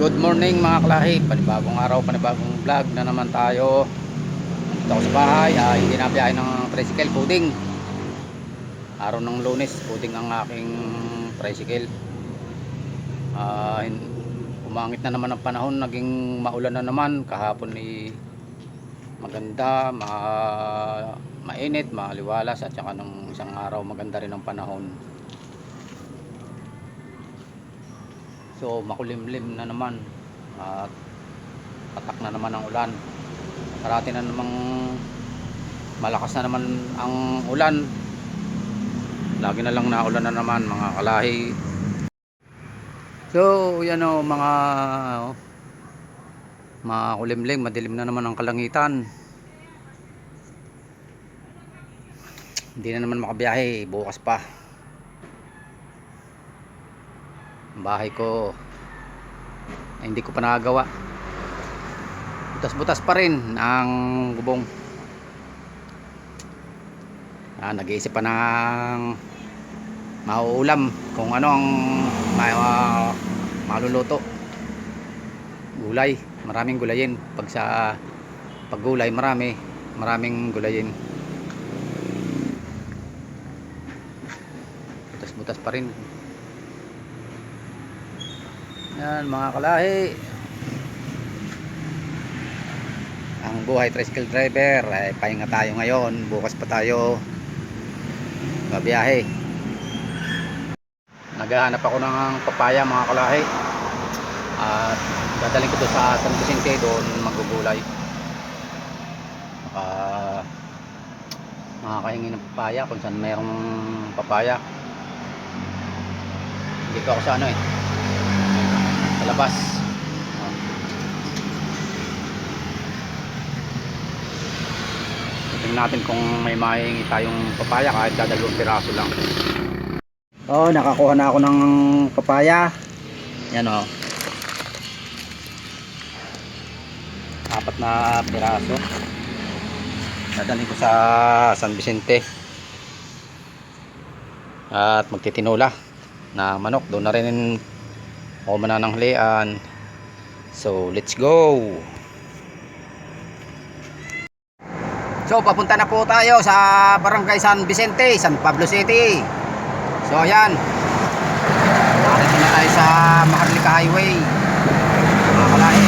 Good morning mga kalahi, panibagong araw, panibagong vlog na naman tayo. Dito ako sa bahay, hindi na biyahe ng tricycle, puding. Araw ng Lunes, puding ang aking tricycle. Umangit na naman ang panahon, naging maulan na naman. Kahapon maganda, mainit, maliwalas, at saka nung isang araw maganda rin ang panahon. So makulimlim na naman at patak na naman ang ulan. Parati na namang malakas na naman ang ulan. Lagi na lang naulan na naman mga kalahi. So yan o, makulimlim, madilim na naman ang kalangitan. Hindi na naman makabiyahe, bukas pa. Bahay ko ay hindi ko pa nagagawa, butas-butas pa rin ang gubong. Nag-iisip pa ng mauulam, kung ano ang maluluto. Gulay, maraming gulayin. Pag gulay, maraming gulayin. Butas-butas pa rin. Yan mga kalahi, ang buhay tricycle driver ay pahinga tayo ngayon. Bukas pa tayo babiyahe. Naghahanap ako ng papaya mga kalahi, at dadalhin ko to sa San Vicente, doon magugulay. Makakahingi ng papaya kung saan mayroong papaya. Dito ako sa sa labas. Tingnan natin kung may mahingi tayong papaya, kahit dadalawang piraso lang. Nakakuha na ako ng papaya. Yan o, 4 na piraso. Dadalhin ko sa San Vicente at magtitinula na manok. Doon na rin ako manananghalian. So let's go. So papunta na po tayo sa Barangay San Vicente, San Pablo City. So ayan, nakarating na tayo sa Maharlika Highway mga kalahi.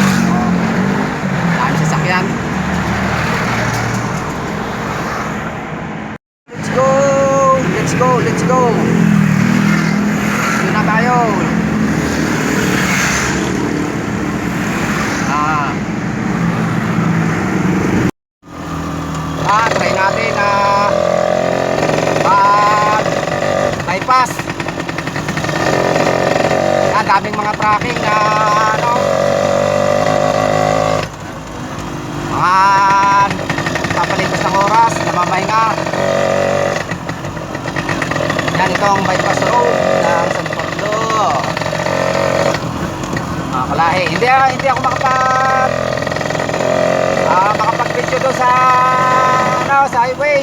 Dami sasakyan. Let's go, let's go, let's go. Doon na tayo. Try natin bypass. Daming mga tracking na mga papaligos ng oras, namamahinga. Yan, itong bypass road ng San Pablo mga kalahi. Hindi ako makapag-video doon sa highway.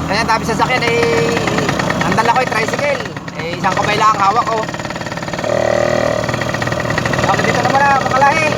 Kaya dami sasakyan ang dala ko ay tricycle. Isang kamay lang hawak ko. Dito naman mga kalahi.